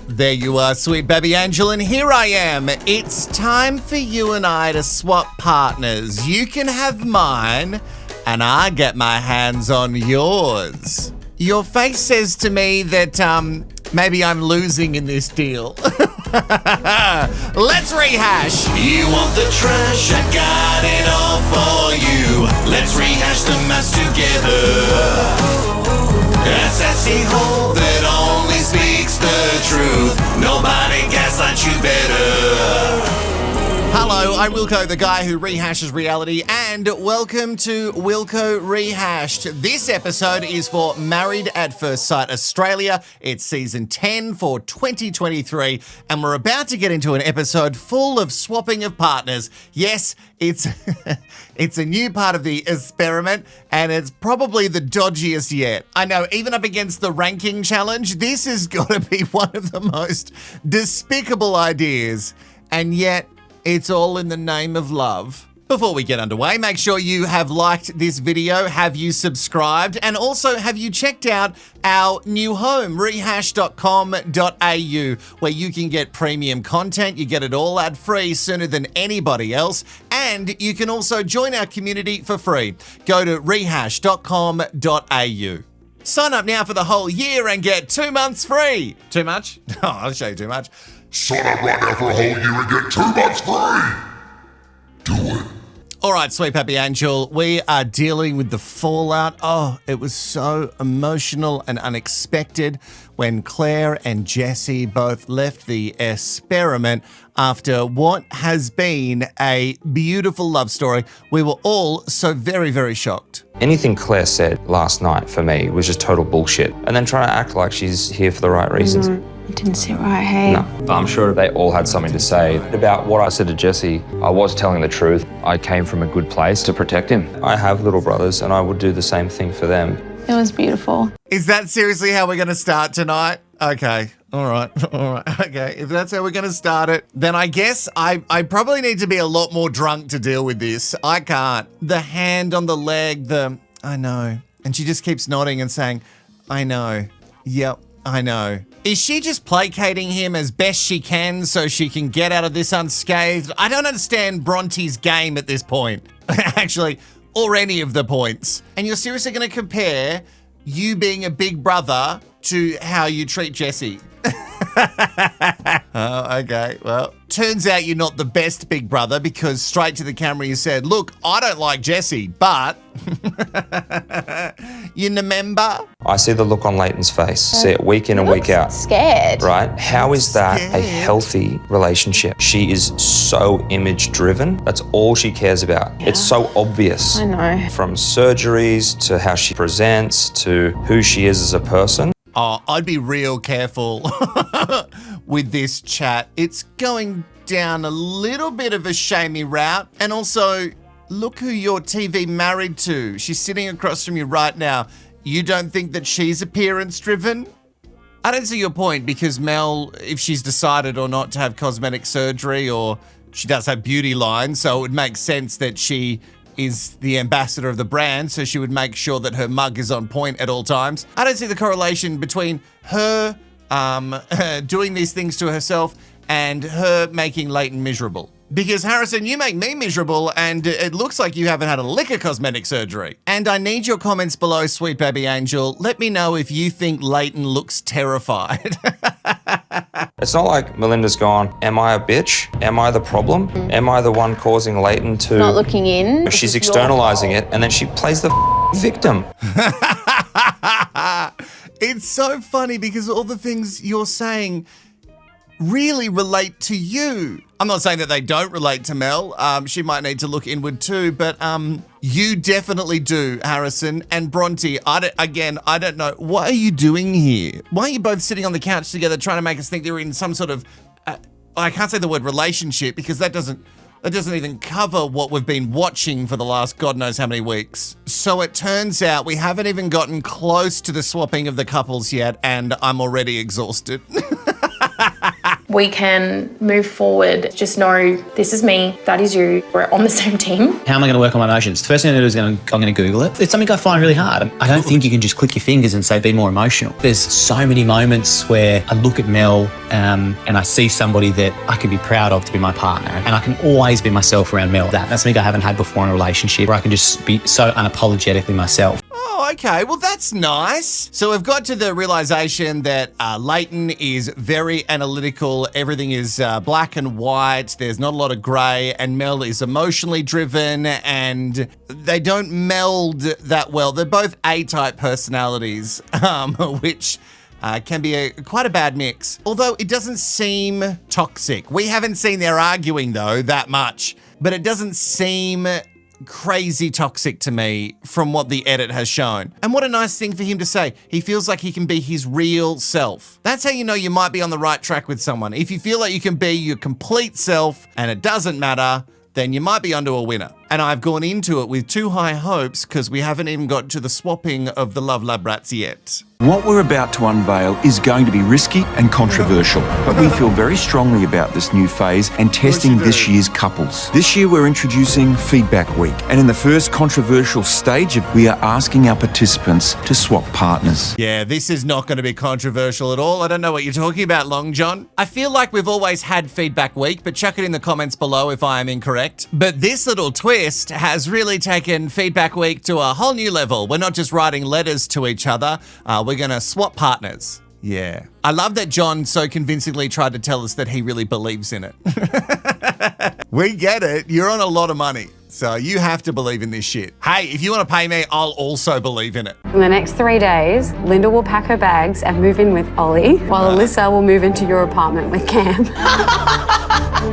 There you are, sweet baby angel, and here I am. It's time for you and I to swap partners. You can have mine, and I get my hands on yours. Your face says to me that maybe I'm losing in this deal. Let's rehash. You want the trash? I got it all for you. Let's rehash the mess together. A sassy hole that only speaks the truth. Nobody gaslights you better. Hello, I'm Wilko, the guy who rehashes reality, and welcome to Wilko Rehashed. This episode is for Married at First Sight Australia. It's season 10 for 2023, and we're about to get into an episode full of swapping of partners. Yes, it's it's a new part of the experiment, and it's probably the dodgiest yet. I know, even up against the ranking challenge, this has got to be one of the most despicable ideas, and yet it's all in the name of love. Before we get underway, make sure you have liked this video, have you subscribed, and also have you checked out our new home, rehashed.com.au, where you can get premium content. You get it all ad-free sooner than anybody else, and you can also join our community for free. Go to rehashed.com.au. Sign up now for the whole year and get 2 months free. Too much? Oh, I'll show you too much. Sign up right now for a whole year and get 2 months free. Do it. All right, sweet happy angel, we are dealing with the fallout. Oh, it was so emotional and unexpected when Claire and Jesse both left the experiment after what has been a beautiful love story. We were all so very, very shocked. Anything Claire said last night for me was just total bullshit. And then trying to act like she's here for the right reasons. It didn't sit right, hey? No, I'm sure they all had something to say. About what I said to Jesse, I was telling the truth. I came from a good place to protect him. I have little brothers and I would do the same thing for them. It was beautiful. Is that seriously how we're going to start tonight? Okay. All right. Okay. If that's how we're going to start it, then I guess I probably need to be a lot more drunk to deal with this. I can't. The hand on the leg, I know. And she just keeps nodding and saying, I know. Yep, I know. Is she just placating him as best she can so she can get out of this unscathed? I don't understand Bronte's game at this point. Actually, or any of the points. And you're seriously going to compare you being a big brother to how you treat Jesse? Oh, okay. Well, turns out you're not the best big brother because straight to the camera you said, look, I don't like Jesse, but you remember? I see the look on Leighton's face. See it week in and week out. Scared. Right? How is that a healthy relationship? She is so image driven. That's all she cares about. Yeah. It's so obvious. I know. From surgeries to how she presents to who she is as a person. Oh, I'd be real careful with this chat. It's going down a little bit of a shamey route. And also, look who you're TV married to. She's sitting across from you right now. You don't think that she's appearance driven? I don't see your point because Mel, if she's decided or not to have cosmetic surgery, or she does have beauty lines, so it would make sense that she is the ambassador of the brand, so she would make sure that her mug is on point at all times. I don't see the correlation between her doing these things to herself and her making Leighton miserable. Because Harrison, you make me miserable and it looks like you haven't had a lick of cosmetic surgery. And I need your comments below, sweet baby angel. Let me know if you think Leighton looks terrified. It's not like Melinda's gone, am I a bitch? Am I the problem? Am I the one causing Leighton to... Not looking in. She's externalizing it and then she plays the victim. It's so funny because all the things you're saying really relate to you. I'm not saying that they don't relate to Mel. She might need to look inward too, but you definitely do, Harrison. And Bronte, I don't know. What are you doing here? Why are you both sitting on the couch together trying to make us think they're in some sort of, I can't say the word relationship because that doesn't even cover what we've been watching for the last God knows how many weeks. So it turns out we haven't even gotten close to the swapping of the couples yet, and I'm already exhausted. we can move forward. Just know this is me, that is you. We're on the same team. How am I going to work on my emotions? The first thing I do is I'm going to Google it. It's something I find really hard. I don't think you can just click your fingers and say, be more emotional. There's so many moments where I look at Mel and I see somebody that I can be proud of to be my partner. And I can always be myself around Mel. That's something I haven't had before in a relationship, where I can just be so unapologetically myself. Oh, okay. Well, that's nice. So we've got to the realization that Leighton is very analytical. Everything is black and white. There's not a lot of grey. And Mel is emotionally driven, and they don't meld that well. They're both A-type personalities, which can be quite a bad mix. Although it doesn't seem toxic. We haven't seen their arguing, though, that much. But it doesn't seem crazy toxic to me from what the edit has shown. And what a nice thing for him to say. He feels like he can be his real self. That's how you know you might be on the right track with someone. If you feel like you can be your complete self and it doesn't matter, then you might be onto a winner. And I've gone into it with too high hopes because we haven't even got to the swapping of the Love Lab rats yet. What we're about to unveil is going to be risky and controversial, but we feel very strongly about this new phase and testing this year's couples. This year we're introducing Feedback Week, and in the first controversial stage, we are asking our participants to swap partners. Yeah, this is not going to be controversial at all. I don't know what you're talking about, Long John. I feel like we've always had Feedback Week, but chuck it in the comments below if I am incorrect. But this little twist has really taken Feedback Week to a whole new level. We're not just writing letters to each other, we're going to swap partners. Yeah. I love that John so convincingly tried to tell us that he really believes in it. We get it. You're on a lot of money, so you have to believe in this shit. Hey, if you want to pay me, I'll also believe in it. In the next 3 days, Linda will pack her bags and move in with Ollie, while Alyssa will move into your apartment with Cam.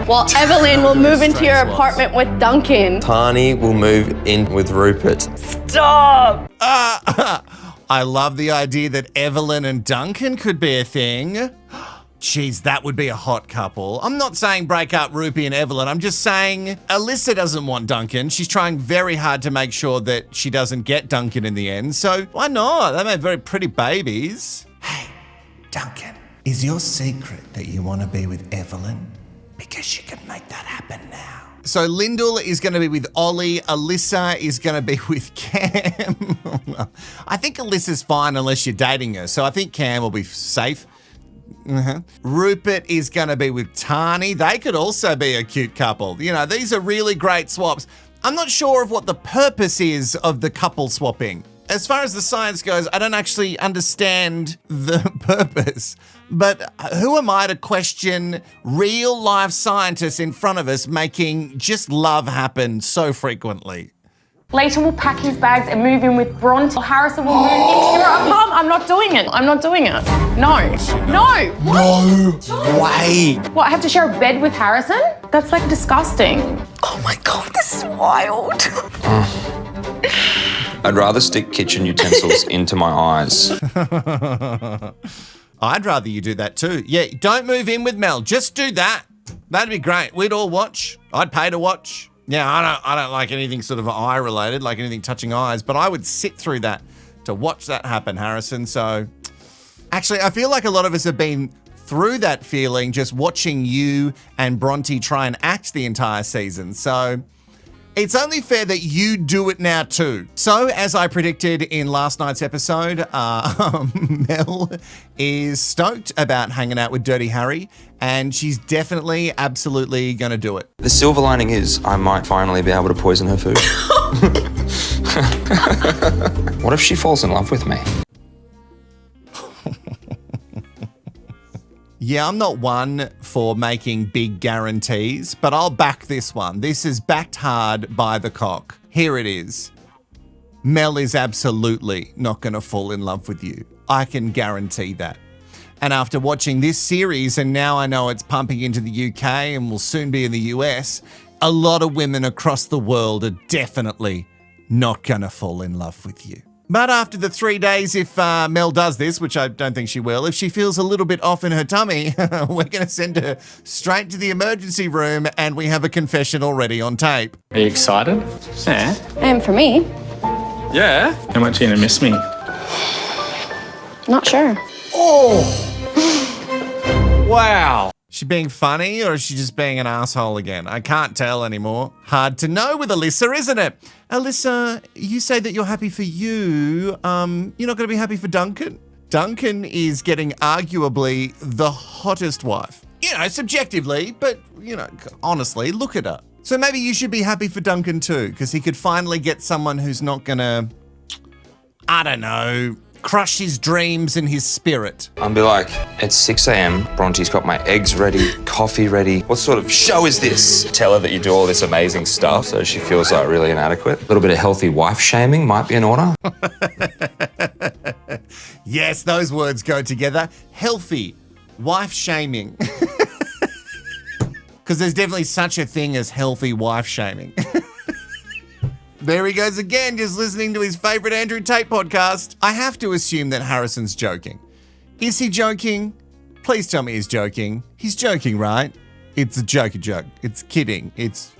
While Evelyn will move into your apartment with Duncan. Tani will move in with Rupert. Stop! I love the idea that Evelyn and Duncan could be a thing. Jeez, that would be a hot couple. I'm not saying break up Rupee and Evelyn. I'm just saying Alyssa doesn't want Duncan. She's trying very hard to make sure that she doesn't get Duncan in the end. So why not? They make very pretty babies. Hey, Duncan, is your secret that you want to be with Evelyn? Because you can make that happen now. So Lyndall is going to be with Ollie. Alyssa is going to be with Cam. I think Alyssa's fine unless you're dating her. So I think Cam will be safe. Rupert is going to be with Tani. They could also be a cute couple. You know, these are really great swaps. I'm not sure of what the purpose is of the couple swapping. As far as the science goes, I don't actually understand the purpose. But who am I to question real life scientists in front of us making just love happen so frequently? Leighton will pack his bags and move in with Bronte. Harrison will move into your apartment. I'm not doing it. I'm not doing it. No. No. No way. What, I have to share a bed with Harrison? That's like disgusting. Oh my God, this is wild. I'd rather stick kitchen utensils into my eyes. I'd rather you do that too. Yeah, don't move in with Mel. Just do that. That'd be great. We'd all watch. I'd pay to watch. Yeah, I don't like anything sort of eye related, like anything touching eyes, but I would sit through that to watch that happen, Harrison. So actually, I feel like a lot of us have been through that feeling just watching you and Bronte try and act the entire season. So it's only fair that you do it now too. So as I predicted in last night's episode, Mel is stoked about hanging out with Dirty Harry, and she's definitely, absolutely gonna do it. The silver lining is I might finally be able to poison her food. What if she falls in love with me? Yeah, I'm not one for making big guarantees, but I'll back this one. This is backed hard by the cock. Here it is. Mel is absolutely not going to fall in love with you. I can guarantee that. And after watching this series, and now I know it's pumping into the UK and will soon be in the US, a lot of women across the world are definitely not going to fall in love with you. But after the 3 days, if Mel does this, which I don't think she will, if she feels a little bit off in her tummy, we're going to send her straight to the emergency room, and we have a confession already on tape. Are you excited? Yeah. And for me, Yeah? How much are you going to miss me? not sure. Wow. She being funny or is she just being an asshole again? I can't tell anymore. Hard to know with Alyssa, isn't it? Alyssa, you say that you're happy for you. You're not going to be happy for Duncan? Duncan is getting arguably the hottest wife. You know, subjectively, but, you know, honestly, look at her. So maybe you should be happy for Duncan too, because he could finally get someone who's not going to, I don't know, crush his dreams and his spirit. I'll be like, it's 6 a.m. Bronte's got my eggs ready, coffee ready. What sort of show is this? Tell her that you do all this amazing stuff so she feels like really inadequate. A little bit of healthy wife shaming might be in order. Yes, those words go together. Healthy wife shaming. Because there's definitely such a thing as healthy wife shaming. There he goes again, just listening to his favourite Andrew Tate podcast. I have to assume that Harrison's joking. Is he joking? Please tell me he's joking. He's joking, right? It's a jokey joke. It's kidding. It's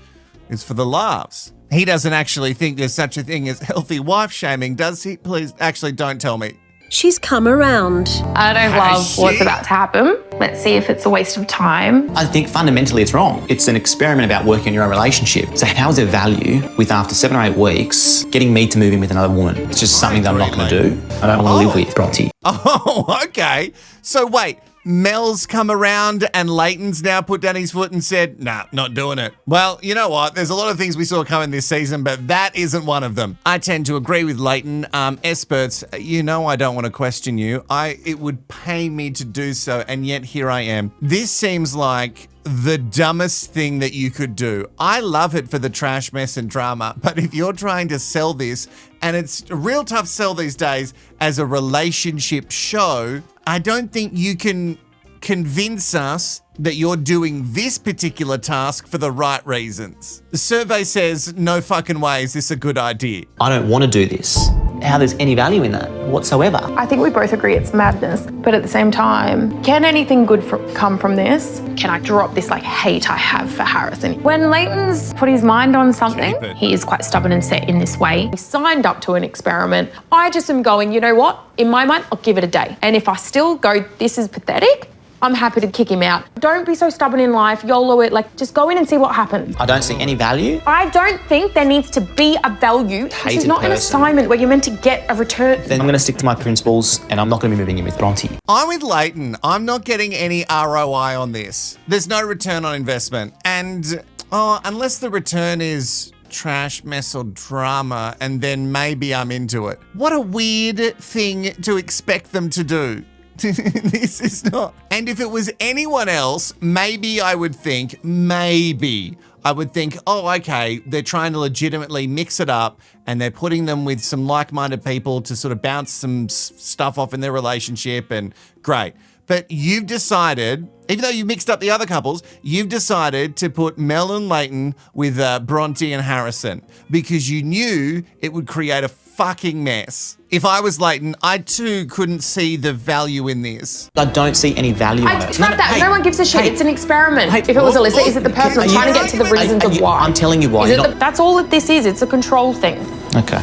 for the laughs. He doesn't actually think there's such a thing as healthy wife shaming, does he? Please, actually, don't tell me. She's come around. I don't love what's about to happen. Let's see if it's a waste of time. I think fundamentally it's wrong. It's an experiment about working on your own relationship. So how's there value with, after 7 or 8 weeks, getting me to move in with another woman? It's just something that I'm not going to do. I don't want to live with Bronte. Oh, okay. So wait, Mel's come around and Leighton's now put down his foot and said, nah, not doing it. Well, you know what? There's a lot of things we saw coming this season, but that isn't one of them. I tend to agree with Leighton. Experts, you know I don't want to question you. It would pain me to do so, and yet here I am. This seems like the dumbest thing that you could do. I love it for the trash, mess and drama, but if you're trying to sell this, and it's a real tough sell these days as a relationship show, I don't think you can convince us that you're doing this particular task for the right reasons. The survey says no fucking way is this a good idea. I don't want to do this. How there's any value in that whatsoever? I think we both agree it's madness, but at the same time, can anything good come from this? Can I drop this hate I have for Harrison? When Leighton's put his mind on something, he is quite stubborn and set in this way. He signed up to an experiment. I just am going, you know what? In my mind, I'll give it a day. And if I still go, this is pathetic, I'm happy to kick him out. Don't be so stubborn in life, YOLO it, just go in and see what happens. I don't see any value. I don't think there needs to be a value. This is not an assignment where you're meant to get a return. Then I'm going to stick to my principles and I'm not going to be moving in with Bronte. I'm with Leighton. I'm not getting any ROI on this. There's no return on investment. And unless the return is trash, mess or drama, and then maybe I'm into it. What a weird thing to expect them to do. This is not. And if it was anyone else, maybe I would think, oh, okay, they're trying to legitimately mix it up and they're putting them with some like-minded people to sort of bounce some stuff off in their relationship, and great. But you've decided, even though you mixed up the other couples, you've decided to put Mel and Leighton with Bronte and Harrison because you knew it would create a fucking mess. If I was Leighton, I too couldn't see the value in this. I don't see any value in it. No one gives a shit. It's an experiment. If it was Alyssa, is it the person trying to get to the reasons of why? I'm telling you why. That's all that this is. It's a control thing. Okay.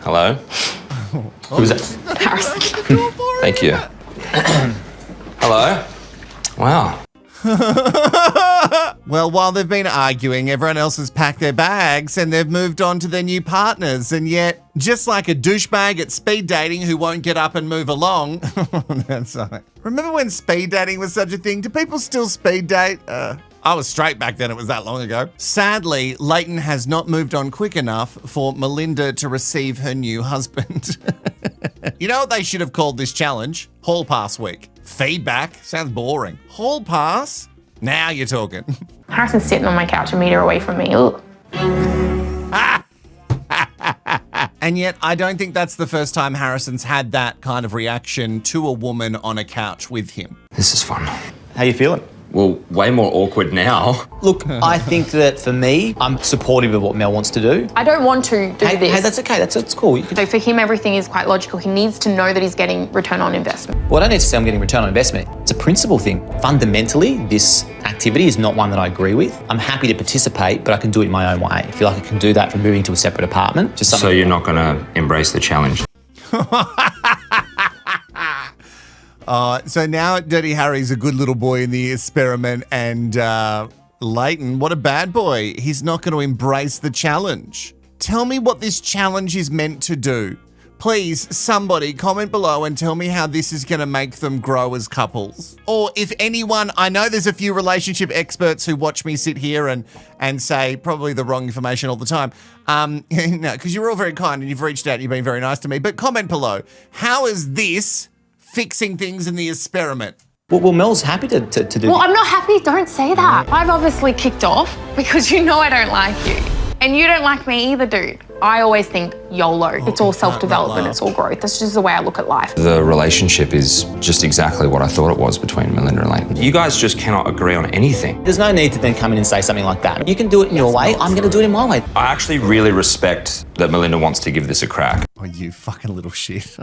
Hello? Who was that? Harrison. Thank you. Hello? Wow. Well, while they've been arguing, everyone else has packed their bags and they've moved on to their new partners. And yet, just like a douchebag at speed dating who won't get up and move along, that's right. Remember when speed dating was such a thing? Do people still speed date? I was straight back then, it was that long ago. Sadly, Leighton has not moved on quick enough for Melinda to receive her new husband. You know what they should have called this challenge? Hall Pass Week. Feedback? Sounds boring. Hall Pass? Now you're talking. Harrison's sitting on my couch a metre away from me. Ugh. And yet, I don't think that's the first time Harrison's had that kind of reaction to a woman on a couch with him. This is fun. How you feeling? Well, way more awkward now. Look, I think that for me, I'm supportive of what Mel wants to do. I don't want to do this. Hey, that's okay. That's cool. So for him, everything is quite logical. He needs to know that he's getting return on investment. Well, I don't need to say I'm getting return on investment. It's a principle thing. Fundamentally, this activity is not one that I agree with. I'm happy to participate, but I can do it my own way. I feel like I can do that from moving to a separate apartment. So you're not going to embrace the challenge? So now Dirty Harry's a good little boy in the experiment, and Leighton, what a bad boy. He's not going to embrace the challenge. Tell me what this challenge is meant to do. Please, somebody comment below and tell me how this is going to make them grow as couples. Or if anyone, I know there's a few relationship experts who watch me sit here and say probably the wrong information all the time. No, because you're all very kind and you've reached out and you've been very nice to me. But comment below, how is this fixing things in the experiment? Well, Mel's happy to do Well, I'm not happy. Don't say that. I've obviously kicked off because you know I don't like you. And you don't like me either, dude. I always think YOLO. It's all self-development. It's all growth. That's just the way I look at life. The relationship is just exactly what I thought it was between Melinda and Leighton. You guys just cannot agree on anything. There's no need to then come in and say something like that. You can do it in your way. I'm going to do it in my way. I actually really respect that Melinda wants to give this a crack. Oh, you fucking little shit.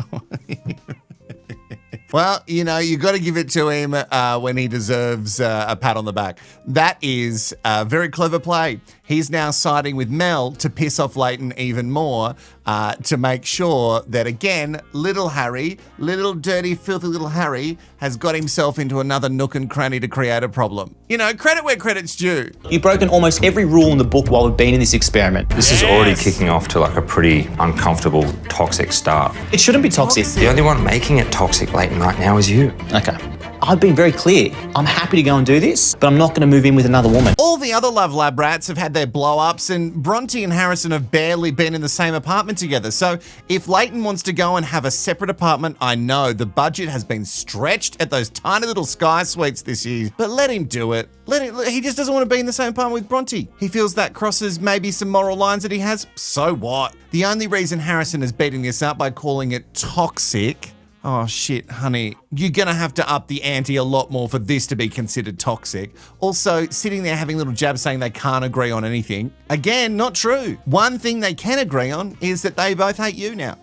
Well, you know, you got to give it to him when he deserves a pat on the back. That is a very clever play. He's now siding with Mel to piss off Leighton even more to make sure that, again, little Harry, little dirty, filthy little Harry, has got himself into another nook and cranny to create a problem. You know, credit where credit's due. You've broken almost every rule in the book while we've been in this experiment. This is already kicking off to like a pretty uncomfortable, toxic start. It shouldn't be toxic. The only one making it toxic, Leighton, right now is you. Okay. I've been very clear. I'm happy to go and do this, but I'm not going to move in with another woman. All the other Love Lab rats have had their blow-ups, and Bronte and Harrison have barely been in the same apartment together. So if Leighton wants to go and have a separate apartment, I know the budget has been stretched at those tiny little Sky Suites this year, but let him do it. He just doesn't want to be in the same apartment with Bronte. He feels that crosses maybe some moral lines that he has. So what? The only reason Harrison is beating this up by calling it toxic. Oh shit, honey, you're gonna have to up the ante a lot more for this to be considered toxic. Also, sitting there having little jabs saying they can't agree on anything. Again, not true. One thing they can agree on is that they both hate you now.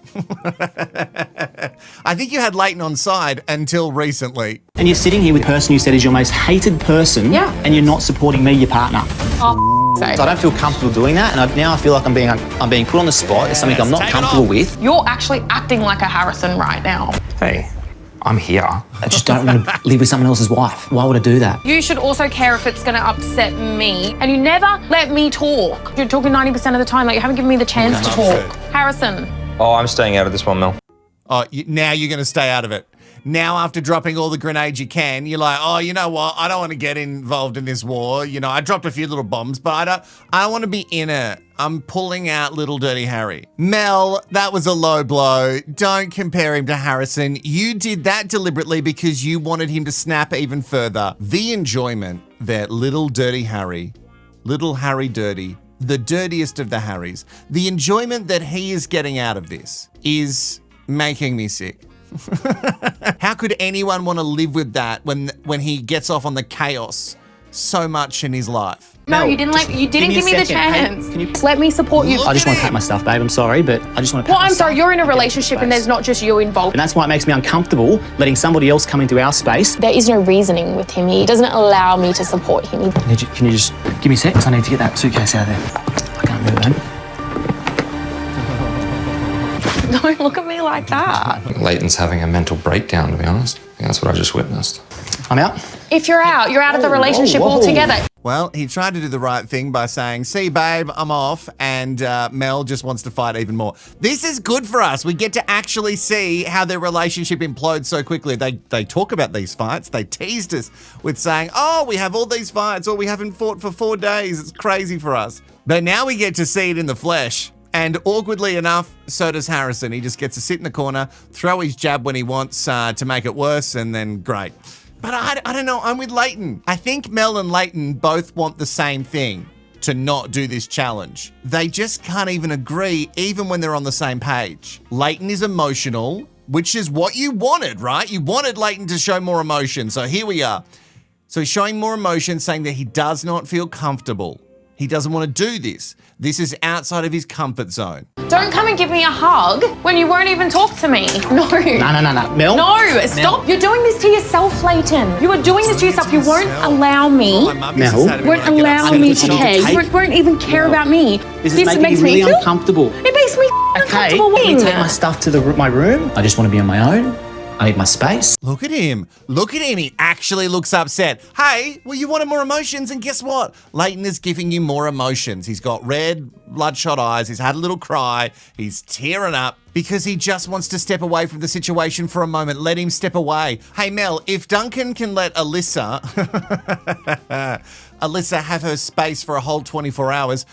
I think you had Leighton on side until recently. And you're sitting here with the person you said is your most hated person, and you're not supporting me, your partner. So I don't feel comfortable doing that, and now I feel like I'm being put on the spot. It's something I'm not comfortable with. You're actually acting like a Harrison right now. Hey, I'm here. I just don't want to live with someone else's wife. Why would I do that? You should also care if it's going to upset me. And you never let me talk. You're talking 90% of the time. Like, you haven't given me the chance to talk. Harrison. Oh, I'm staying out of this one, Mel. Oh, now you're going to stay out of it. Now, after dropping all the grenades you can, you're like, oh, you know what? I don't want to get involved in this war. You know, I dropped a few little bombs, but I don't want to be in it. I'm pulling out little dirty Harry. Mel, that was a low blow. Don't compare him to Harrison. You did that deliberately because you wanted him to snap even further. The enjoyment that little dirty Harry Dirty, the dirtiest of the Harrys, the enjoyment that he is getting out of this is making me sick. How could anyone want to live with that when he gets off on the chaos so much in his life? No, you didn't give me the chance. Hey, can you let me support you. I just want to pack my stuff, babe. I'm sorry, but I just want to pack Well, my I'm stuff. sorry, you're in a relationship and there's not just you involved. And that's why it makes me uncomfortable letting somebody else come into our space. There is no reasoning with him. He doesn't allow me to support him. Can you just give me a sec? Because I need to get that suitcase out of there. I can't move it, babe. Don't look at me like that. Leighton's having a mental breakdown, to be honest. I think that's what I just witnessed. I'm out. If you're out of the relationship altogether. Well, he tried to do the right thing by saying, see, babe, I'm off, and Mel just wants to fight even more. This is good for us. We get to actually see how their relationship implodes so quickly. They talk about these fights. They teased us with saying, oh, we have all these fights, or we haven't fought for 4 days. It's crazy for us. But now we get to see it in the flesh. And awkwardly enough, so does Harrison. He just gets to sit in the corner, throw his jab when he wants to make it worse, and then great. But I don't know, I'm with Leighton. I think Mel and Leighton both want the same thing, to not do this challenge. They just can't even agree, even when they're on the same page. Leighton is emotional, which is what you wanted, right? You wanted Leighton to show more emotion, so here we are. So he's showing more emotion, saying that he does not feel comfortable. He doesn't want to do this. This is outside of his comfort zone. Don't come and give me a hug when you won't even talk to me. No. No. Mel? No, stop. You're doing this to yourself, Leighton. You are doing this to yourself. You won't allow me. Mel? Won't allow me to care. You won't even care about me. This is making me really uncomfortable. It makes me uncomfortable. Can you take my stuff to my room? I just want to be on my own. I need my space. Look at him. Look at him. He actually looks upset. Hey, well, you wanted more emotions, and guess what? Leighton is giving you more emotions. He's got red, bloodshot eyes. He's had a little cry. He's tearing up because he just wants to step away from the situation for a moment. Let him step away. Hey, Mel, if Duncan can let Alyssa have her space for a whole 24 hours,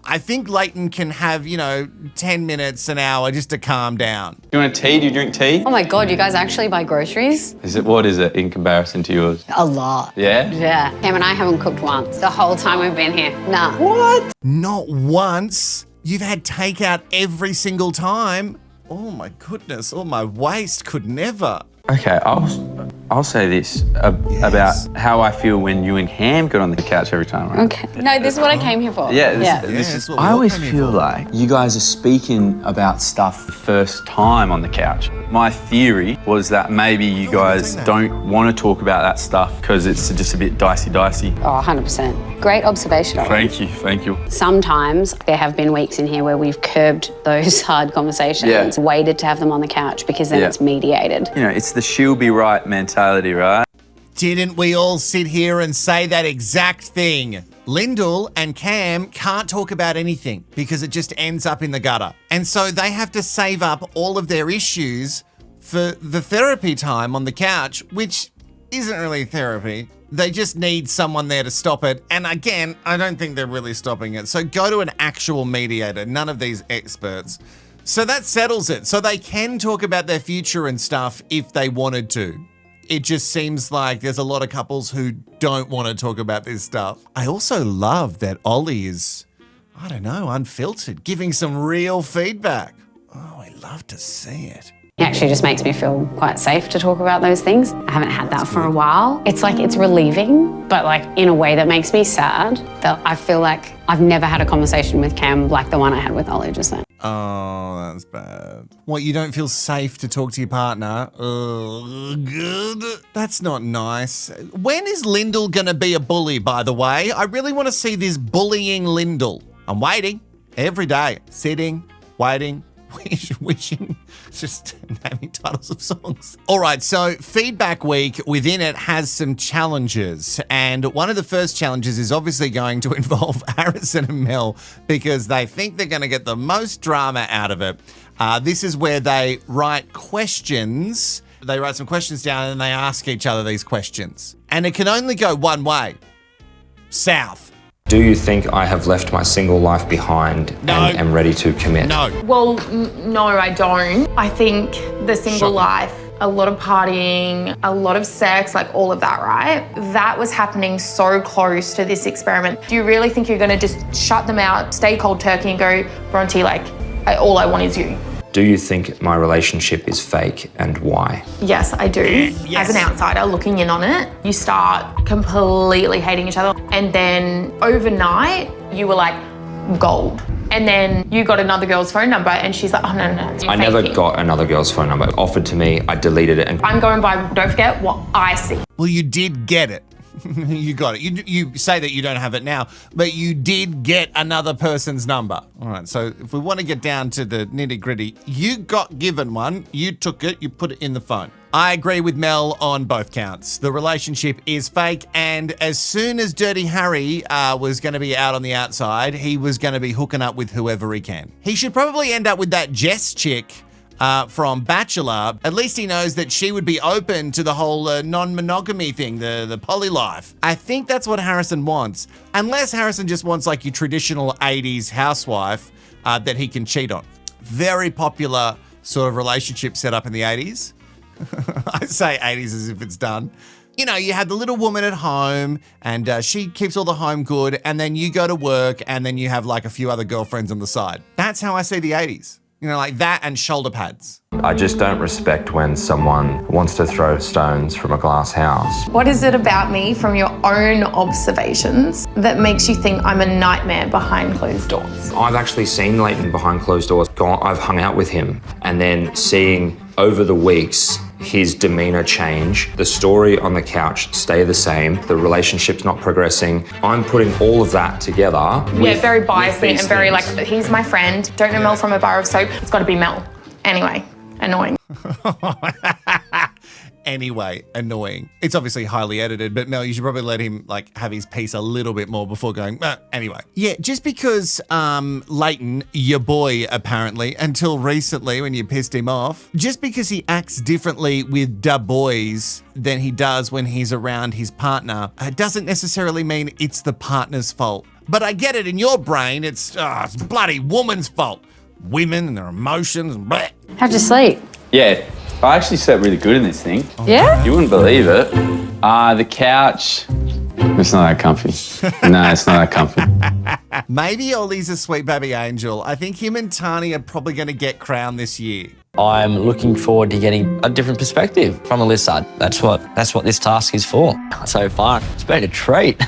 I think Leighton can have, 10 minutes, an hour just to calm down. You want a tea? Do you drink tea? Oh my God, you guys actually buy groceries? What is it in comparison to yours? A lot. Yeah? Yeah. Cam and I haven't cooked once the whole time we've been here. Nah. What? Not once? You've had takeout every single time? Oh my goodness, my waist could never. Okay, I'll say this about how I feel when you and Ham get on the couch every time, right? Okay. No, this is what I came here for. This is what I always feel like you guys are speaking about stuff the first time on the couch. My theory was that maybe you guys don't want to talk about that stuff because it's just a bit dicey. Oh, 100%. Great observation. Thank you. Sometimes there have been weeks in here where we've curbed those hard conversations, waited to have them on the couch because then it's mediated. It's the she'll be right mentality, right? Didn't we all sit here and say that exact thing? Lyndall and Cam can't talk about anything because it just ends up in the gutter. And so they have to save up all of their issues for the therapy time on the couch, which isn't really therapy. They just need someone there to stop it. And again, I don't think they're really stopping it. So go to an actual mediator, none of these experts. So that settles it. So they can talk about their future and stuff if they wanted to. It just seems like there's a lot of couples who don't want to talk about this stuff. I also love that Ollie is, unfiltered, giving some real feedback. Oh, I love to see it. It actually just makes me feel quite safe to talk about those things. I haven't had that for a while. It's relieving, but in a way that makes me sad that I feel like I've never had a conversation with Cam like the one I had with Ollie just then. Oh, that's bad. What, you don't feel safe to talk to your partner? Oh, good. That's not nice. When is Lyndall gonna be a bully, by the way? I really want to see this bullying Lyndall. I'm waiting every day, sitting, waiting, wishing, just naming titles of songs. All right, so feedback week within it has some challenges. And one of the first challenges is obviously going to involve Harrison and Mel because they think they're going to get the most drama out of it. This is where they write questions. They write some questions down and they ask each other these questions. And it can only go one way, south. Do you think I have left my single life behind and am ready to commit? No. Well, no, I don't. I think the single life, a lot of partying, a lot of sex, all of that, right? That was happening so close to this experiment. Do you really think you're going to just shut them out, stay cold turkey and go, Bronte, all I want is you? Do you think my relationship is fake and why? Yes, I do. Yes. As an outsider looking in on it, you start completely hating each other. And then overnight, you were like gold. And then you got another girl's phone number and she's like, oh, no. I never got another girl's phone number. Offered to me, I deleted it. And I'm going by, don't forget what I see. Well, you did get it. You got it. You say that you don't have it now, but you did get another person's number. All right, so if we want to get down to the nitty-gritty, you got given one, you took it, you put it in the phone. I agree with Mel on both counts. The relationship is fake, and as soon as Dirty Harry was going to be out on the outside, he was going to be hooking up with whoever he can. He should probably end up with that Jess chick from Bachelor. At least he knows that she would be open to the whole non-monogamy thing, the poly life. I think that's what Harrison wants. Unless Harrison just wants your traditional 80s housewife that he can cheat on. Very popular sort of relationship set up in the 80s. I say 80s as if it's done. You have the little woman at home and she keeps all the home good, and then you go to work and then you have a few other girlfriends on the side. That's how I see the 80s. That and shoulder pads. I just don't respect when someone wants to throw stones from a glass house. What is it about me from your own observations that makes you think I'm a nightmare behind closed doors? I've actually seen Leighton behind closed doors. I've hung out with him and then seeing over the weeks his demeanor change, the story on the couch stay the same, the relationship's not progressing. I'm putting all of that together. Very biased and very he's my friend. Don't know Mel from a bar of soap. It's got to be Mel. Anyway, annoying. anyway. Annoying. It's obviously highly edited, but Mel, you should probably let him like have his piece a little bit more before going, anyway. Yeah, just because Leighton, your boy apparently, until recently when you pissed him off, just because he acts differently with da boys than he does when he's around his partner, doesn't necessarily mean it's the partner's fault. But I get it, in your brain, it's bloody woman's fault. Women and their emotions and bleh. How'd you sleep? Yeah, I actually slept really good in this thing. Yeah? You wouldn't believe it. The couch, it's not that comfy. No, it's not that comfy. Maybe Ollie's a sweet baby angel. I think him and Tani are probably going to get crowned this year. I'm looking forward to getting a different perspective from Alyssa. That's what this task is for. So far, it's been a treat.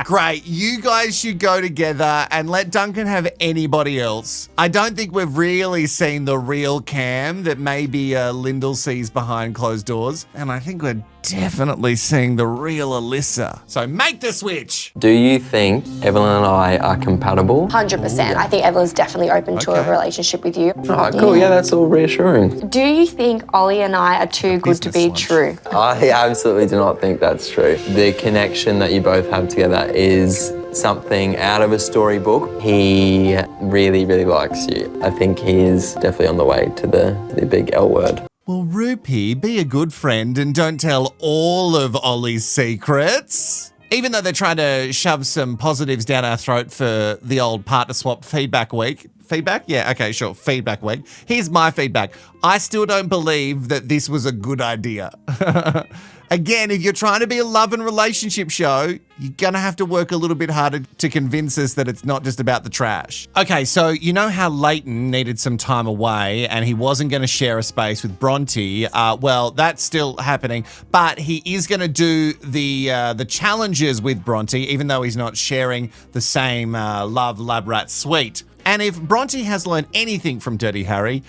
Great. You guys should go together and let Duncan have anybody else. I don't think we've really seen the real Cam that maybe Lyndall sees behind closed doors. And I think we're definitely seeing the real Alyssa. So make the switch. Do you think Evelyn and I are compatible? 100%. I think Evelyn's definitely open to a relationship with you. Oh, cool. Yeah, that's all reassuring. Do you think Ollie and I are too good to be true? I absolutely do not think that's true. The connection that you both have together is something out of a storybook. He really, really likes you. I think he is definitely on the way to the big L word. Well, Rupee, be a good friend and don't tell all of Ollie's secrets. Even though they're trying to shove some positives down our throat for the old partner swap feedback week. Feedback? Yeah, okay, sure. Feedback week. Here's my feedback. I still don't believe that this was a good idea. Again, if you're trying to be a love and relationship show, you're going to have to work a little bit harder to convince us that it's not just about the trash. Okay, so you know how Leighton needed some time away and he wasn't going to share a space with Bronte? Well, that's still happening, but he is going to do the challenges with Bronte, even though he's not sharing the same Love Lab Rat suite. And if Bronte has learned anything from Dirty Harry,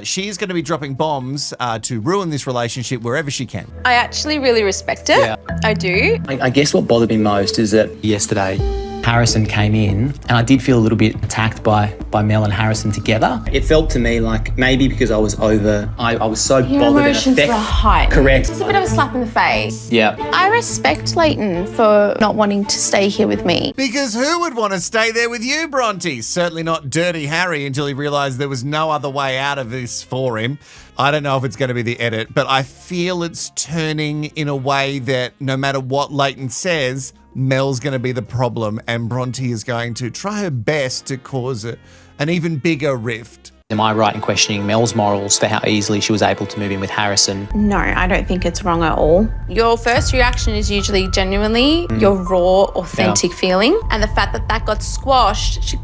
she is going to be dropping bombs to ruin this relationship wherever she can. I actually really respect it. Yeah. I do. I guess what bothered me most is that yesterday Harrison came in and I did feel a little bit attacked by Mel and Harrison together. It felt to me like maybe because I was so Your bothered and emotions affected. were heightened. Correct. It's a bit of a slap in the face. Yeah. I respect Leighton for not wanting to stay here with me. Because who would want to stay there with you, Bronte? Certainly not Dirty Harry until he realised there was no other way out of this for him. I don't know if it's going to be the edit, but I feel it's turning in a way that no matter what Leighton says, Mel's going to be the problem and Bronte is going to try her best to cause an even bigger rift. Am I right in questioning Mel's morals for how easily she was able to move in with Harrison? No, I don't think it's wrong at all. Your first reaction is usually genuinely your raw, authentic feeling. And the fact that that got squashed, she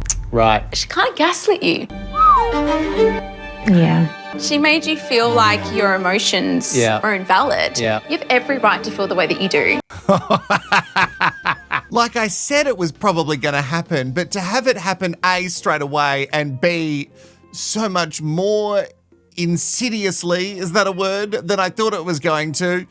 kind of gaslit you. Yeah. She made you feel like your emotions are invalid. Yeah. You have every right to feel the way that you do. Like I said, it was probably going to happen, but to have it happen A, straight away, and B, so much more insidiously, is that a word, than I thought it was going to,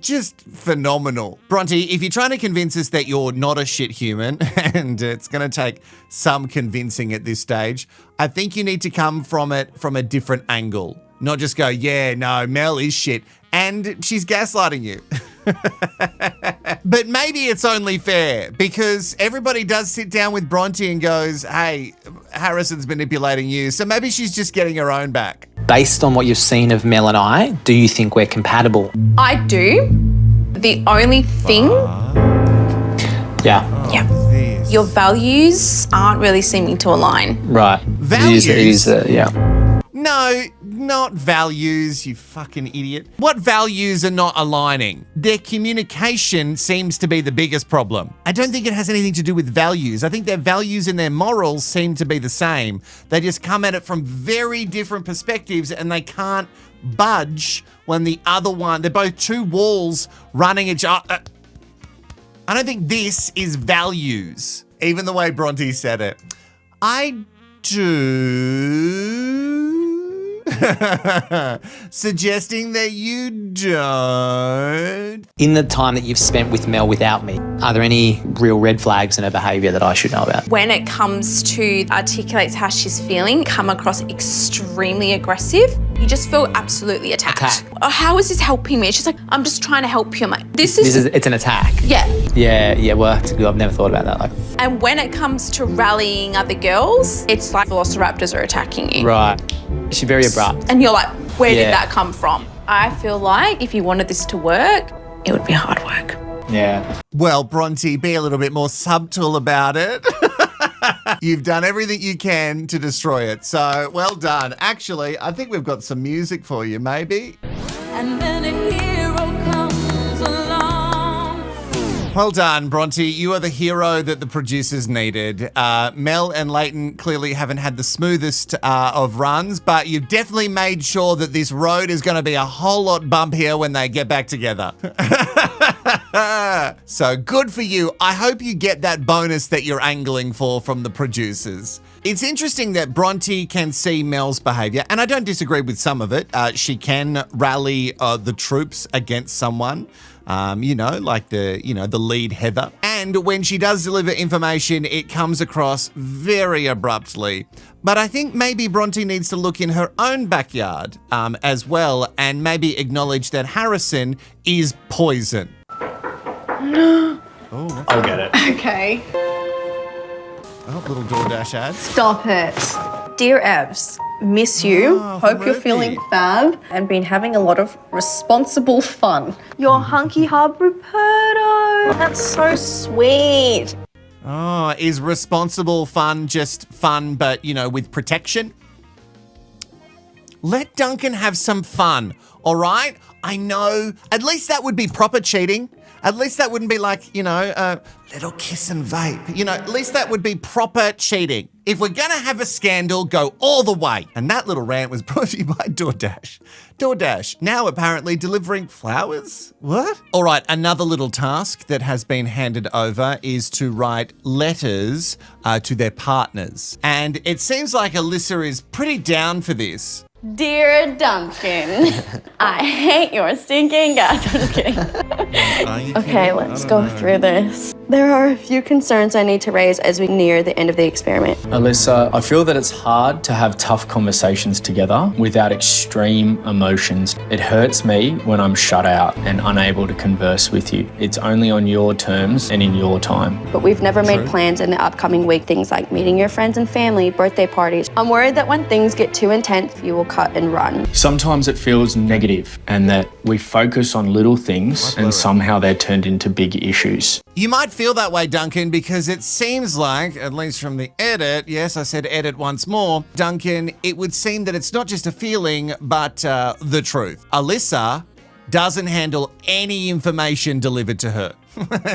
just phenomenal. Bronte, if you're trying to convince us that you're not a shit human, and it's going to take some convincing at this stage, I think you need to come from it from a different angle. Not just go, yeah, no, Mel is shit, and she's gaslighting you. But maybe it's only fair because everybody does sit down with Bronte and goes, hey, Harrison's manipulating you. So maybe she's just getting her own back. Based on what you've seen of Mel and I, do you think we're compatible? I do. The only thing... Your values aren't really seeming to align. Right. Values? Yeah. No, not values, you fucking idiot. What values are not aligning? Their communication seems to be the biggest problem. I don't think it has anything to do with values. I think their values and their morals seem to be the same. They just come at it from very different perspectives and they can't budge when the other one, they're both two walls running each other. I don't think this is values, even the way Bronte said it. I do. Suggesting that you don't. In the time that you've spent with Mel without me, Are there any real red flags in her behaviour that I should know about? When it comes to articulates how she's feeling, come across extremely aggressive. You just feel absolutely attacked. Oh, how is this helping me? She's like, I'm just trying to help you. I'm like, it's an attack. Yeah. Yeah, well, that's good. I've never thought about that. And when it comes to rallying other girls, it's like velociraptors are attacking you. Right. She's very abrupt. And you're like, where did that come from? I feel like if you wanted this to work, it would be hard work. Yeah. Well, Bronte, be a little bit more subtle about it. You've done everything you can to destroy it. So, well done. Actually, I think we've got some music for you, maybe. And then a hero comes along. Well done, Bronte. You are the hero that the producers needed. Mel and Leighton clearly haven't had the smoothest of runs, but you've definitely made sure that this road is going to be a whole lot bumpier when they get back together. So good for you. I hope you get that bonus that you're angling for from the producers. It's interesting that Bronte can see Mel's behaviour, and I don't disagree with some of it. She can rally the troops against someone. Like the lead Heather. And when she does deliver information, it comes across very abruptly. But I think maybe Bronte needs to look in her own backyard as well and maybe acknowledge that Harrison is poison. I'll get it. Okay. Oh, little DoorDash ad. Stop it. Dear Evs, miss you. Hope you're feeling fab and been having a lot of responsible fun. Your hunky hub Ruperto. That's so sweet. Oh, is responsible fun just fun, but, with protection? Let Duncan have some fun, all right? I know. At least that would be proper cheating. At least that wouldn't be like, little kiss and vape. At least that would be proper cheating. If we're going to have a scandal, go all the way. And that little rant was brought to you by DoorDash. DoorDash, now apparently delivering flowers? What? All right, another little task that has been handed over is to write letters to their partners. And it seems like Alyssa is pretty down for this. Dear Duncan, I hate your stinking guts. I'm just kidding. Okay, let's go through this. There are a few concerns I need to raise as we near the end of the experiment. Alyssa, I feel that it's hard to have tough conversations together without extreme emotions. It hurts me when I'm shut out and unable to converse with you. It's only on your terms and in your time. But we've never made plans in the upcoming week, things like meeting your friends and family, birthday parties. I'm worried that when things get too intense, you will cut and run. Sometimes it feels negative and that we focus on little things and somehow they're turned into big issues. You might feel that way, Duncan, because it seems like, at least from the edit, yes, I said edit once more, Duncan, it would seem that it's not just a feeling, but the truth. Alyssa doesn't handle any information delivered to her.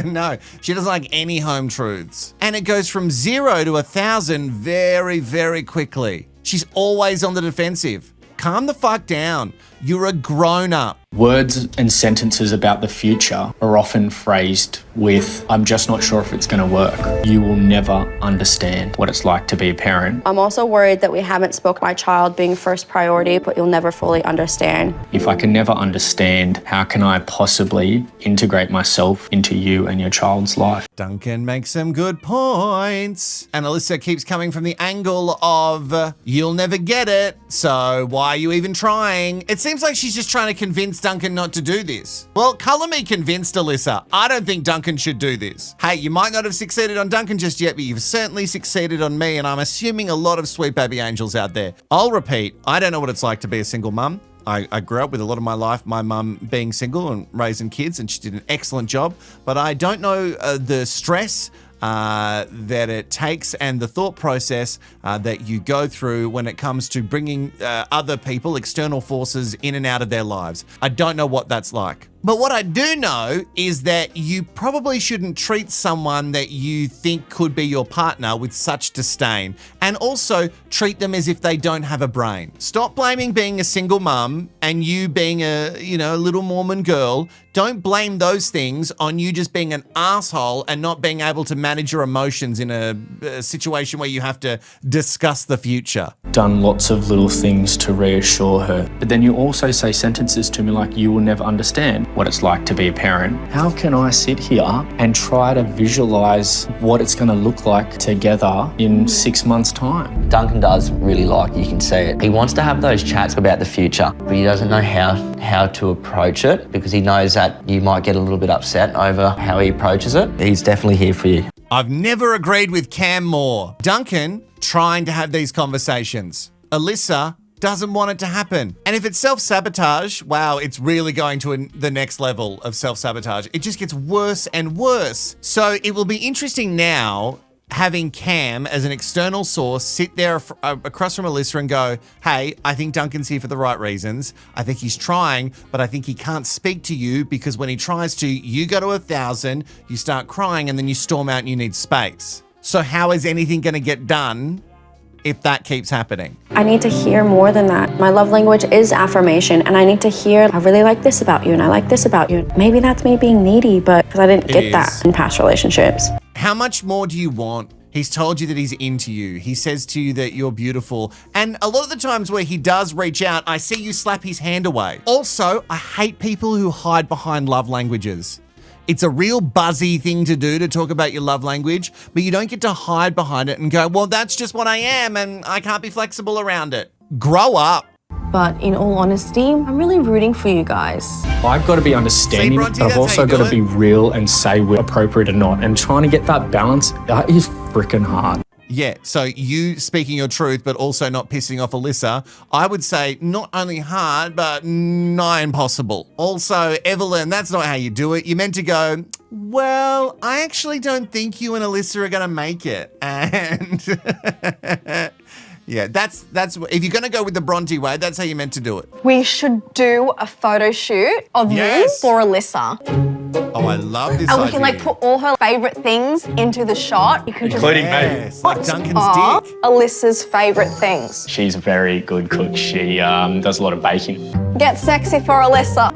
No, she doesn't like any home truths. And it goes from 0 to 1,000 very, very quickly. She's always on the defensive. Calm the fuck down. You're a grown-up. Words and sentences about the future are often phrased with, I'm just not sure if it's going to work. You will never understand what it's like to be a parent. I'm also worried that we haven't spoke my child being first priority, but you'll never fully understand. If I can never understand, how can I possibly integrate myself into you and your child's life? Duncan makes some good points. And Alyssa keeps coming from the angle of, you'll never get it, so why are you even trying? It seems like she's just trying to convince Duncan not to do this. Well, colour me convinced, Alyssa. I don't think Duncan should do this. Hey, you might not have succeeded on Duncan just yet, but you've certainly succeeded on me, and I'm assuming a lot of sweet baby angels out there. I'll repeat, I don't know what it's like to be a single mum. I grew up with a lot of my life, my mum being single and raising kids, and she did an excellent job, but I don't know the stress that it takes and the thought process that you go through when it comes to bringing other people, external forces, in and out of their lives. I don't know what that's like. But what I do know is that you probably shouldn't treat someone that you think could be your partner with such disdain, and also treat them as if they don't have a brain. Stop blaming being a single mum and you being a, little Mormon girl. Don't blame those things on you just being an asshole and not being able to manage your emotions in a situation where you have to discuss the future. Done lots of little things to reassure her, but then you also say sentences to me like, you will never understand. what it's like to be a parent. How can I sit here and try to visualize what it's going to look like together in 6 months' time? Duncan does really like, you can see it. He wants to have those chats about the future, but he doesn't know how to approach it because he knows that you might get a little bit upset over how he approaches it. He's definitely here for you. I've never agreed with Cam more. Duncan trying to have these conversations. Alyssa doesn't want it to happen. And if it's self-sabotage, wow, it's really going to the next level of self-sabotage. It just gets worse and worse. So it will be interesting now having Cam as an external source sit there across from Alyssa and go, hey, I think Duncan's here for the right reasons. I think he's trying, but I think he can't speak to you because when he tries to, you go to 1,000, you start crying, and then you storm out and you need space. So how is anything going to get done if that keeps happening? I need to hear more than that. My love language is affirmation, and I need to hear, I really like this about you, and I like this about you. Maybe that's me being needy, but because I didn't get that in past relationships. How much more do you want? He's told you that he's into you. He says to you that you're beautiful. And a lot of the times where he does reach out, I see you slap his hand away. Also, I hate people who hide behind love languages. It's a real buzzy thing to do to talk about your love language, but you don't get to hide behind it and go, well, that's just what I am and I can't be flexible around it. Grow up. But in all honesty, I'm really rooting for you guys. I've got to be understanding, but I've also got to be real and say we're appropriate or not. And trying to get that balance, that is freaking hard. Yeah, so you speaking your truth, but also not pissing off Alyssa, I would say not only hard, but nigh impossible. Also, Evelyn, that's not how you do it. You're meant to go, well, I actually don't think you and Alyssa are going to make it. And yeah, that's if you're going to go with the Bronte way, that's how you're meant to do it. We should do a photo shoot of you for Alyssa. Oh, I love this And we idea. can like put all her favourite things into the shot. You can Including me. Yes, like Duncan's dick. Alyssa's favourite things. She's a very good cook. She does a lot of baking. Get sexy for Alyssa.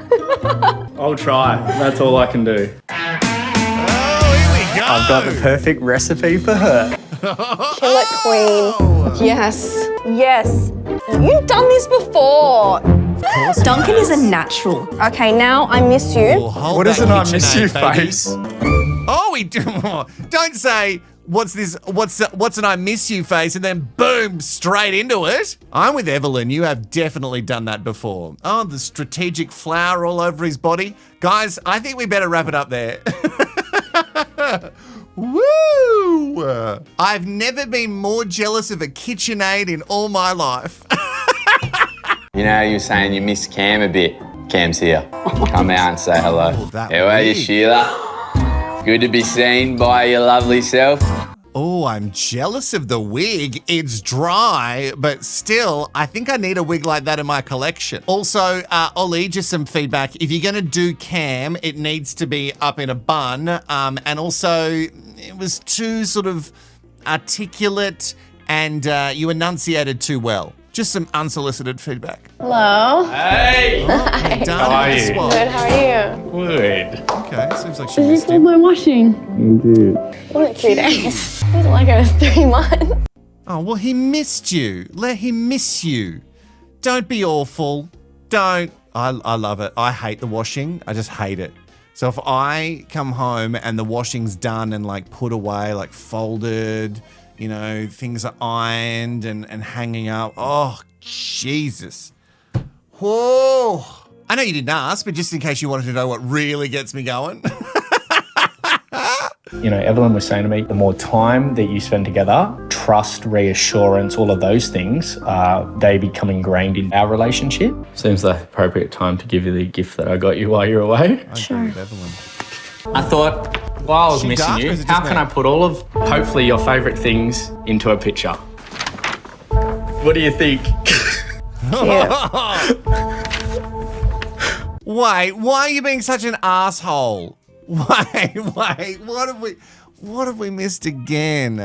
I'll try. That's all I can do. Oh, here we go. I've got the perfect recipe for her. Kill it, queen. Yes. Yes. You've done this before. Duncan is a natural. Okay, now I miss you. Oh, What is an I miss you baby. face? Oh, don't say, what's an I miss you face and then boom, straight into it. I'm with Evelyn. You have definitely done that before. Oh, the strategic flower all over his body. Guys, I think we better wrap it up there. Woo! I've never been more jealous of a KitchenAid in all my life. You know, you're saying you miss Cam a bit. Cam's here. Come out and say hello. that How are you, wig. Sheila? Good to be seen by your lovely self. Oh, I'm jealous of the wig. It's dry, but still, I think I need a wig like that in my collection. Also, Ollie, just some feedback. If you're going to do Cam, it needs to be up in a bun. And also, it was too sort of articulate and you enunciated too well. Just some unsolicited feedback. Hello. Hey! Hi. How are you? Good, how are you? Good. Okay, seems like she Did you missed fold him. my washing? Wasn't it 3 days? It wasn't like it was 3 months. Oh, well, he missed you. Let him miss you. Don't be awful. Don't. I love it. I hate the washing. I just hate it. So if I come home and the washing's done and like put away, like folded, you know, things are ironed and hanging up. Oh, Jesus. Whoa. I know you didn't ask, but just in case you wanted to know what really gets me going. You know, Evelyn was saying to me, the more time that you spend together, trust, reassurance, all of those things, they become ingrained in our relationship. Seems the appropriate time to give you the gift that I got you while you're away. I agree with Evelyn. I thought, while I was She missing dark or you, is it how just can me? I put all of, hopefully, your favourite things into a picture? What do you think? Wait, why are you being such an asshole? Wait, what have we missed again?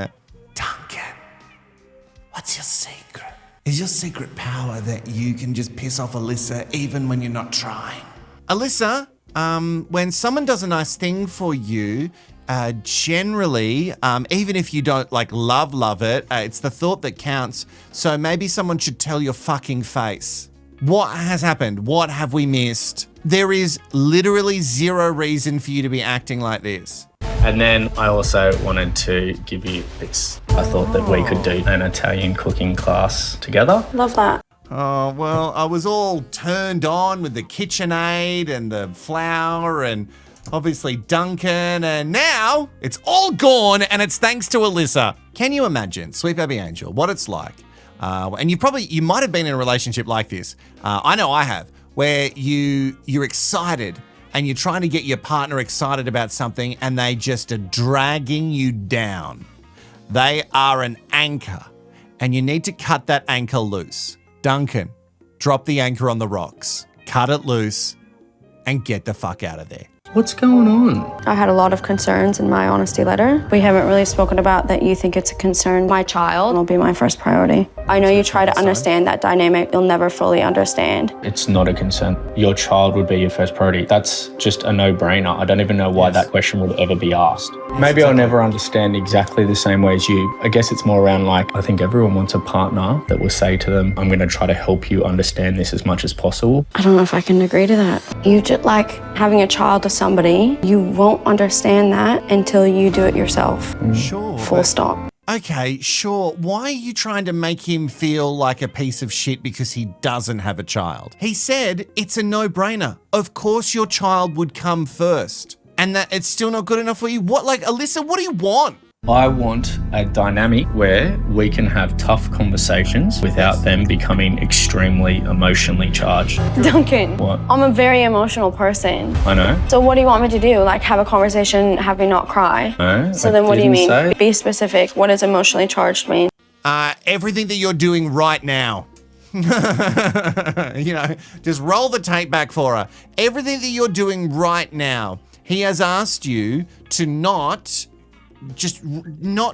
Duncan, what's your secret? Is your secret power that you can just piss off Alyssa even when you're not trying? Alyssa, when someone does a nice thing for you, generally, even if you don't like love it, it's the thought that counts. So maybe someone should tell your fucking face. What has happened? What have we missed? There is literally zero reason for you to be acting like this. And then I also wanted to give you this. I thought that we could do an Italian cooking class together. Love that. Oh, well, I was all turned on with the KitchenAid and the flour and obviously Duncan, and now it's all gone and it's thanks to Alyssa. Can you imagine, Sweet Baby Angel, what it's like? And you might have been in a relationship like this. I know I have, where you're excited and you're trying to get your partner excited about something and they just are dragging you down. They are an anchor and you need to cut that anchor loose. Duncan, drop the anchor on the rocks, cut it loose and get the fuck out of there. What's going on? I had a lot of concerns in my honesty letter. We haven't really spoken about that you think it's a concern. My child will be my first priority. I know you try to understand that dynamic. You'll never fully understand. It's not a concern. Your child would be your first priority. That's just a no-brainer. I don't even know why that question would ever be asked. Maybe I'll never understand exactly the same way as you. I guess it's more around like, I think everyone wants a partner that will say to them, I'm going to try to help you understand this as much as possible. I don't know if I can agree to that. You just like having a child to somebody, you won't understand that until you do it yourself. Sure. Full stop. Okay, sure. Why are you trying to make him feel like a piece of shit because he doesn't have a child? He said it's a no-brainer. Of course your child would come first. And that it's still not good enough for you? What, like, Alyssa, what do you want? I want a dynamic where we can have tough conversations without them becoming extremely emotionally charged. Duncan, What? I'm a very emotional person. I know. So what do you want me to do? Like have a conversation, have me not cry? No, So I then what do you didn't mean? say. Be specific. What does emotionally charged mean? Everything that you're doing right now. Just roll the tape back for her. Everything that you're doing right now. He has asked you to not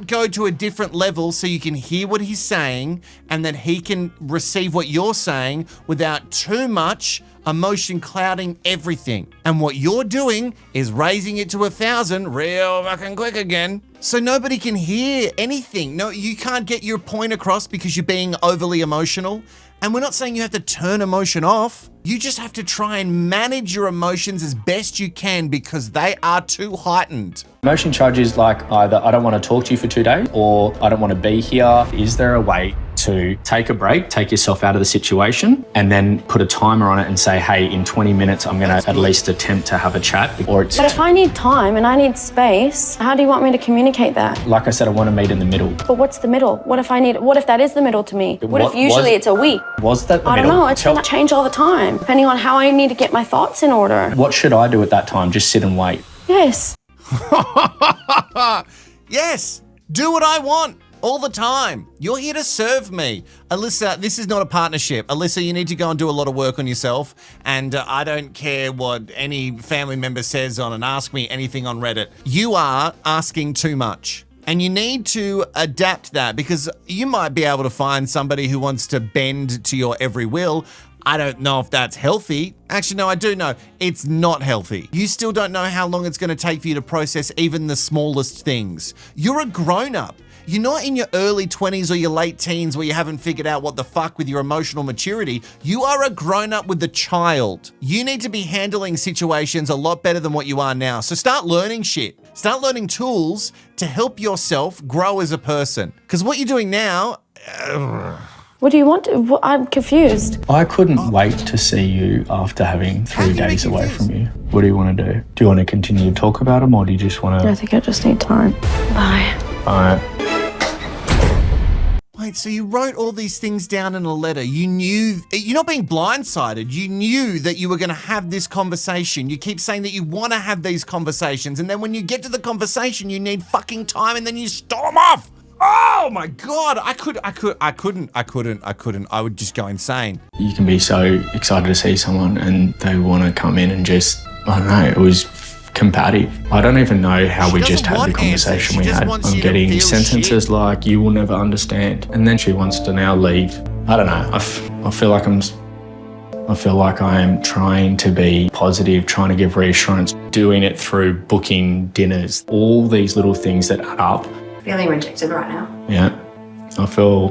go to a different level so you can hear what he's saying and that he can receive what you're saying without too much emotion clouding everything. And what you're doing is raising it to 1,000 real fucking quick again. So nobody can hear anything. No, you can't get your point across because you're being overly emotional. And we're not saying you have to turn emotion off. You just have to try and manage your emotions as best you can because they are too heightened. Emotion charge is like either I don't want to talk to you for 2 days or I don't want to be here. Is there a way to take a break, take yourself out of the situation and then put a timer on it and say, hey, in 20 minutes, I'm going to at least attempt to have a chat? Or it's But if I need time and I need space, how do you want me to communicate that? like I said, I want to meet in the middle. But what's the middle? What if that is the middle to me? What if usually it's a week? Was that the I don't middle? know. It's going to change all the time, depending on how I need to get my thoughts in order. What should I do at that time? Just sit and wait? Yes. Yes, do what I want all the time. You're here to serve me. Alyssa, this is not a partnership. Alyssa, you need to go and do a lot of work on yourself. And I don't care what any family member says on an Ask Me Anything on Reddit. You are asking too much. And you need to adapt that because you might be able to find somebody who wants to bend to your every will. I don't know if that's healthy. Actually, no, I do know. It's not healthy. You still don't know how long it's going to take for you to process even the smallest things. You're a grown-up. You're not in your early 20s or your late teens where you haven't figured out what the fuck with your emotional maturity. You are a grown-up with a child. You need to be handling situations a lot better than what you are now. So start learning shit. Start learning tools to help yourself grow as a person. Because what you're doing now... What do you want? I'm confused. I couldn't wait to see you after having 3 days away from you. What do you want to do? Do you want to continue to talk about them or do you just want to... I think I just need time. Bye. All right. Wait, so you wrote all these things down in a letter. You knew, you're not being blindsided. You knew that you were going to have this conversation. You keep saying that you want to have these conversations. And then when you get to the conversation, you need fucking time and then you storm off. Oh my God, I couldn't. I would just go insane. You can be so excited to see someone and they want to come in and just, I don't know, it was combative. I don't even know how we just had the conversation we had. I'm getting sentences like, you will never understand. And then she wants to now leave. I don't know, I feel like I am trying to be positive, trying to give reassurance, doing it through booking dinners, all these little things that add up. Feeling rejected right now. Yeah, I feel...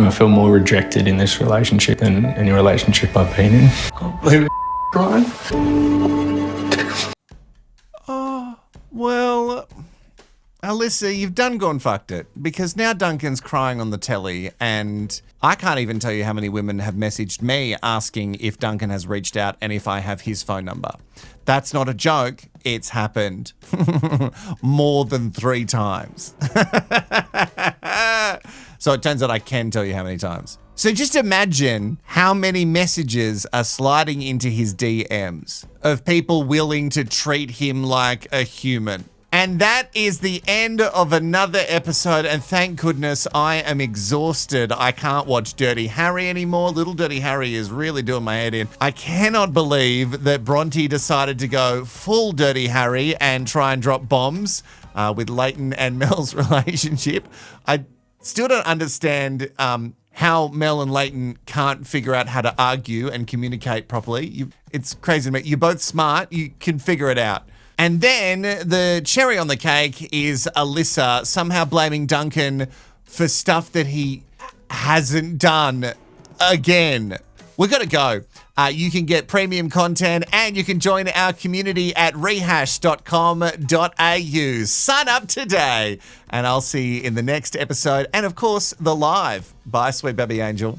I feel more rejected in this relationship than any relationship I've been in. Can't believe it. Crying. Well, Alyssa, you've done gone fucked it, because now Duncan's crying on the telly, and I can't even tell you how many women have messaged me asking if Duncan has reached out and if I have his phone number. That's not a joke. It's happened more than 3 times. So it turns out I can tell you how many times. So just imagine how many messages are sliding into his DMs of people willing to treat him like a human. And that is the end of another episode, and thank goodness I am exhausted. I can't watch Dirty Harry anymore. Little Dirty Harry is really doing my head in. I cannot believe that Bronte decided to go full Dirty Harry and try and drop bombs with Leighton and Mel's relationship. I still don't understand how Mel and Leighton can't figure out how to argue and communicate properly. It's crazy to me. You're both smart. You can figure it out. And then the cherry on the cake is Alyssa somehow blaming Duncan for stuff that he hasn't done again. We've got to go. You can get premium content and you can join our community at rehashed.com.au. Sign up today and I'll see you in the next episode and, of course, the live. Bye, sweet baby angel.